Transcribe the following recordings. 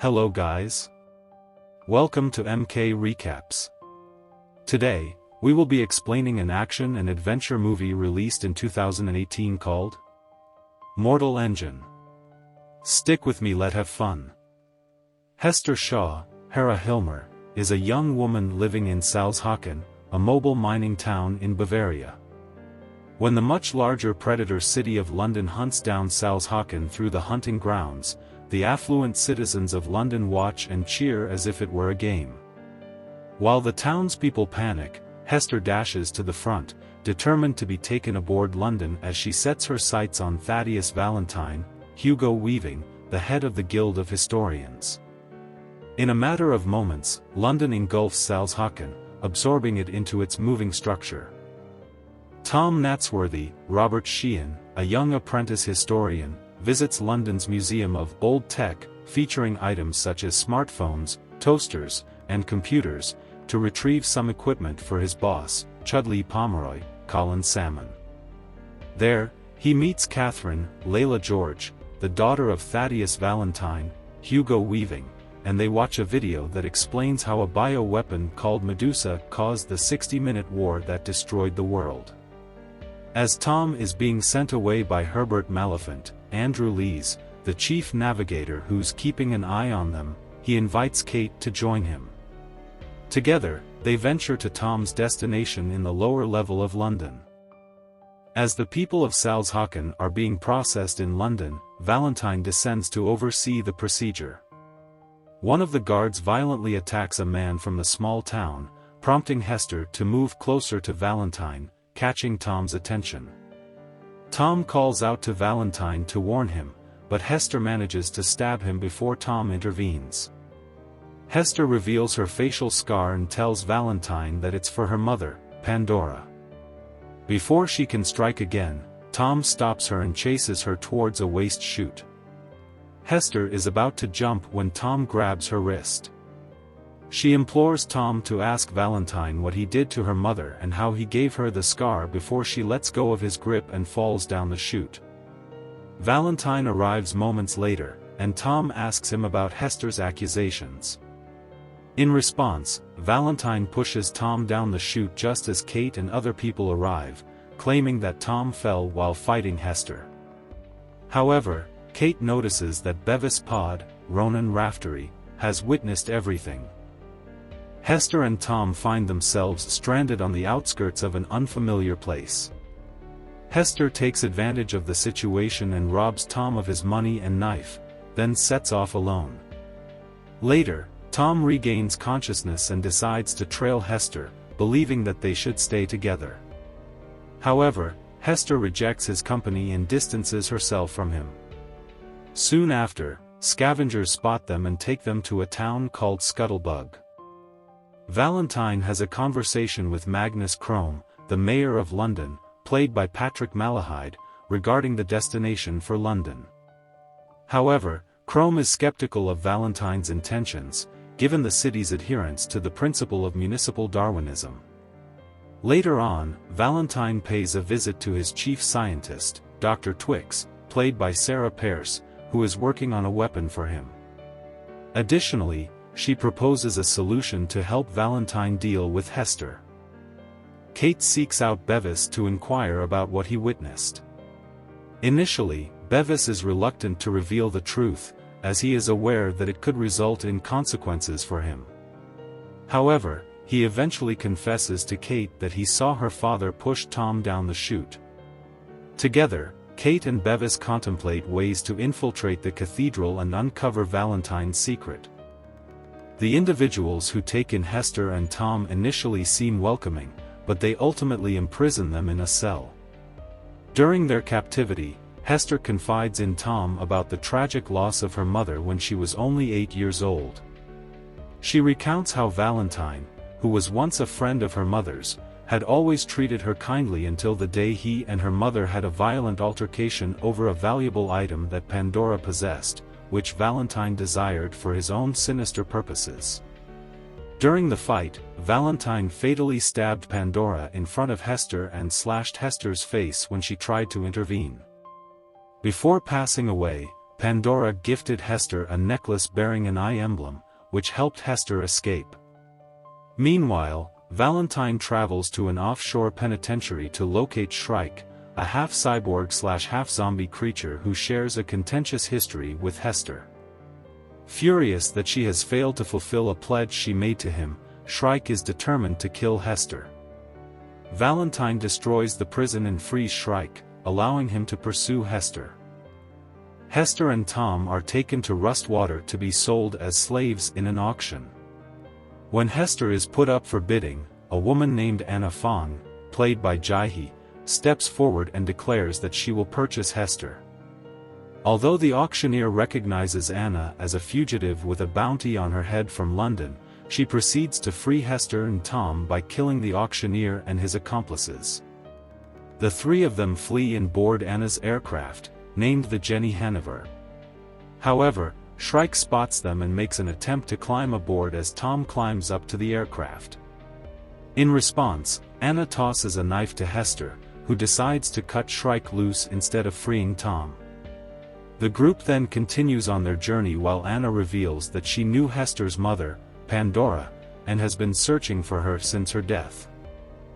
Hello guys. Welcome to MK Recaps. Today, we will be explaining an action and adventure movie released in 2018 called Mortal Engine. Stick with me, let's have fun. Hester Shaw, Hera Hilmer, is a young woman living in Salzhaken, a mobile mining town in Bavaria. When the much larger predator city of London hunts down Salzhaken through the hunting grounds, the affluent citizens of London watch and cheer as if it were a game. While the townspeople panic, Hester dashes to the front, determined to be taken aboard London as she sets her sights on Thaddeus Valentine, Hugo Weaving, the head of the Guild of Historians. In a matter of moments, London engulfs Salzhaken, absorbing it into its moving structure. Tom Natsworthy, Robert Sheehan, a young apprentice historian, visits London's Museum of Old Tech, featuring items such as smartphones, toasters, and computers, to retrieve some equipment for his boss, Chudley Pomeroy, Colin Salmon. There, he meets Catherine, Layla George, the daughter of Thaddeus Valentine, Hugo Weaving, and they watch a video that explains how a bioweapon called Medusa caused the 60-minute war that destroyed the world. As Tom is being sent away by Herbert Maliphant, Andrew Lees, the chief navigator who's keeping an eye on them, he invites Kate to join him. Together, they venture to Tom's destination in the lower level of London. As the people of Salzhaken are being processed in London, Valentine descends to oversee the procedure. One of the guards violently attacks a man from the small town, prompting Hester to move closer to Valentine, catching Tom's attention. Tom calls out to Valentine to warn him, but Hester manages to stab him before Tom intervenes. Hester reveals her facial scar and tells Valentine that it's for her mother, Pandora. Before she can strike again, Tom stops her and chases her towards a waste chute. Hester is about to jump when Tom grabs her wrist. She implores Tom to ask Valentine what he did to her mother and how he gave her the scar before she lets go of his grip and falls down the chute. Valentine arrives moments later, and Tom asks him about Hester's accusations. In response, Valentine pushes Tom down the chute just as Kate and other people arrive, claiming that Tom fell while fighting Hester. However, Kate notices that Bevis Pod, Ronan Raftery, has witnessed everything. Hester and Tom find themselves stranded on the outskirts of an unfamiliar place. Hester takes advantage of the situation and robs Tom of his money and knife, then sets off alone. Later, Tom regains consciousness and decides to trail Hester, believing that they should stay together. However, Hester rejects his company and distances herself from him. Soon after, scavengers spot them and take them to a town called Scuttlebug. Valentine has a conversation with Magnus Crome, the mayor of London, played by Patrick Malahide, regarding the destination for London. However, Crome is skeptical of Valentine's intentions, given the city's adherence to the principle of municipal Darwinism. Later on, Valentine pays a visit to his chief scientist, Dr. Twix, played by Sarah Pearce, who is working on a weapon for him. Additionally, she proposes a solution to help Valentine deal with Hester. Kate seeks out Bevis to inquire about what he witnessed. Initially, Bevis is reluctant to reveal the truth, as he is aware that it could result in consequences for him. However, he eventually confesses to Kate that he saw her father push Tom down the chute. Together, Kate and Bevis contemplate ways to infiltrate the cathedral and uncover Valentine's secret. The individuals who take in Hester and Tom initially seem welcoming, but they ultimately imprison them in a cell. During their captivity, Hester confides in Tom about the tragic loss of her mother when she was only 8 years old. She recounts how Valentine, who was once a friend of her mother's, had always treated her kindly until the day he and her mother had a violent altercation over a valuable item that Pandora possessed, which Valentine desired for his own sinister purposes. During the fight, Valentine fatally stabbed Pandora in front of Hester and slashed Hester's face when she tried to intervene. Before passing away, Pandora gifted Hester a necklace bearing an eye emblem, which helped Hester escape. Meanwhile, Valentine travels to an offshore penitentiary to locate Shrike, a half-cyborg/half-zombie creature who shares a contentious history with Hester. Furious that she has failed to fulfill a pledge she made to him, Shrike is determined to kill Hester. Valentine destroys the prison and frees Shrike, allowing him to pursue Hester. Hester and Tom are taken to Rustwater to be sold as slaves in an auction. When Hester is put up for bidding, a woman named Anna Fong, played by Jai-hee, steps forward and declares that she will purchase Hester. Although the auctioneer recognizes Anna as a fugitive with a bounty on her head from London, she proceeds to free Hester and Tom by killing the auctioneer and his accomplices. The three of them flee and board Anna's aircraft, named the Jenny Hanover. However, Shrike spots them and makes an attempt to climb aboard as Tom climbs up to the aircraft. In response, Anna tosses a knife to Hester, who decides to cut Shrike loose instead of freeing Tom. The group then continues on their journey while Anna reveals that she knew Hester's mother, Pandora, and has been searching for her since her death.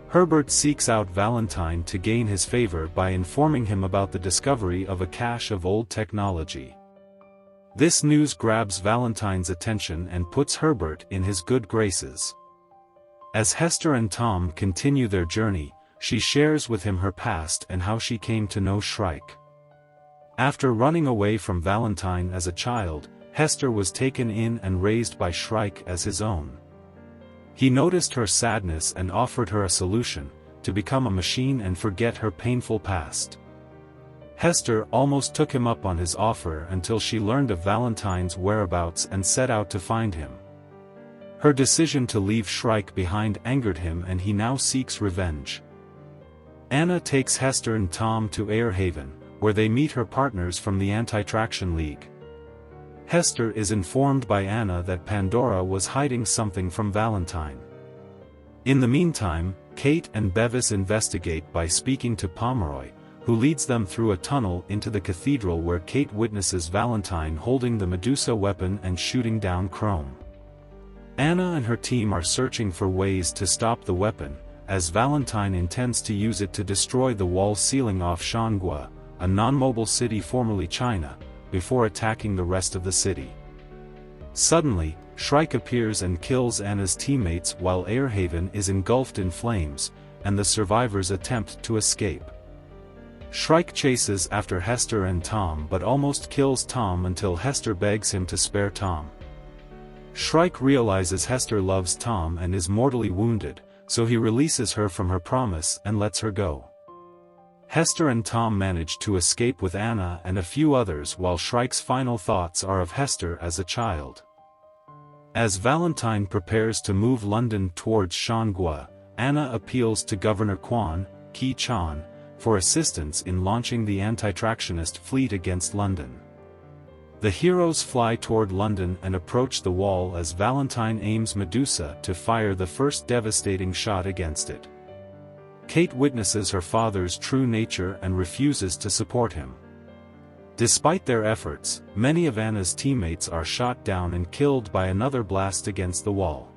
Herbert seeks out Valentine to gain his favor by informing him about the discovery of a cache of old technology. This news grabs Valentine's attention and puts Herbert in his good graces. As Hester and Tom continue their journey, she shares with him her past and how she came to know Shrike. After running away from Valentine as a child, Hester was taken in and raised by Shrike as his own. He noticed her sadness and offered her a solution, to become a machine and forget her painful past. Hester almost took him up on his offer until she learned of Valentine's whereabouts and set out to find him. Her decision to leave Shrike behind angered him and he now seeks revenge. Anna takes Hester and Tom to Airhaven, where they meet her partners from the Anti-Traction League. Hester is informed by Anna that Pandora was hiding something from Valentine. In the meantime, Kate and Bevis investigate by speaking to Pomeroy, who leads them through a tunnel into the cathedral where Kate witnesses Valentine holding the Medusa weapon and shooting down Chrome. Anna and her team are searching for ways to stop the weapon, as Valentine intends to use it to destroy the wall sealing off Shanghua, a non-mobile city formerly China, before attacking the rest of the city. Suddenly, Shrike appears and kills Anna's teammates while Airhaven is engulfed in flames, and the survivors attempt to escape. Shrike chases after Hester and Tom but almost kills Tom until Hester begs him to spare Tom. Shrike realizes Hester loves Tom and is mortally wounded, so he releases her from her promise and lets her go. Hester and Tom manage to escape with Anna and a few others while Shrike's final thoughts are of Hester as a child. As Valentine prepares to move London towards Shanghua, Anna appeals to Governor Quan, Ki Chan, for assistance in launching the anti-tractionist fleet against London. The heroes fly toward London and approach the wall as Valentine aims Medusa to fire the first devastating shot against it. Kate witnesses her father's true nature and refuses to support him. Despite their efforts, many of Anna's teammates are shot down and killed by another blast against the wall.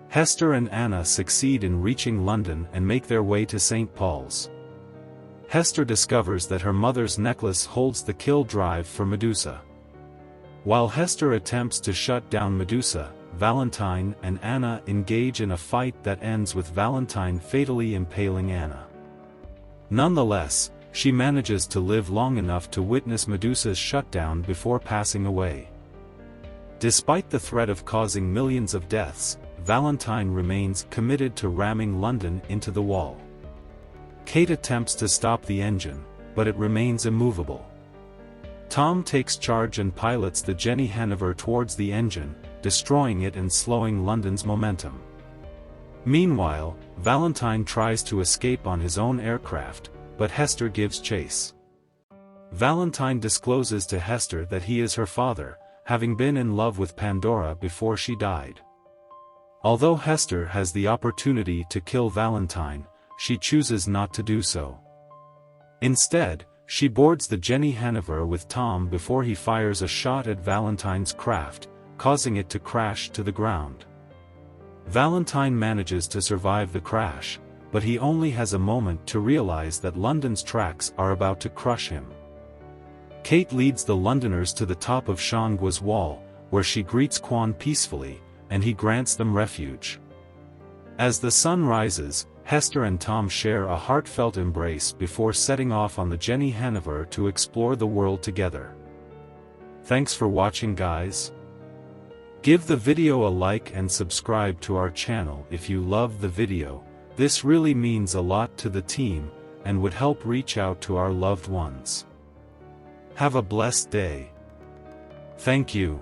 Hester and Anna succeed in reaching London and make their way to St. Paul's. Hester discovers that her mother's necklace holds the kill drive for Medusa. While Hester attempts to shut down Medusa, Valentine and Anna engage in a fight that ends with Valentine fatally impaling Anna. Nonetheless, she manages to live long enough to witness Medusa's shutdown before passing away. Despite the threat of causing millions of deaths, Valentine remains committed to ramming London into the wall. Kate attempts to stop the engine, but it remains immovable. Tom takes charge and pilots the Jenny Hanover towards the engine, destroying it and slowing London's momentum. Meanwhile, Valentine tries to escape on his own aircraft, but Hester gives chase. Valentine discloses to Hester that he is her father, having been in love with Pandora before she died. Although Hester has the opportunity to kill Valentine, she chooses not to do so. Instead, She boards the Jenny Hanover with Tom before he fires a shot at Valentine's craft, causing it to crash to the ground. Valentine manages to survive the crash, but he only has a moment to realize that London's tracks are about to crush him. Kate leads the Londoners to the top of Shanggua's wall, where she greets Quan peacefully, and he grants them refuge. As the sun rises, Hester and Tom share a heartfelt embrace before setting off on the Jenny Hanover to explore the world together. Thanks for watching, guys. Give the video a like and subscribe to our channel if you loved the video. This really means a lot to the team, and would help reach out to our loved ones. Have a blessed day. Thank you.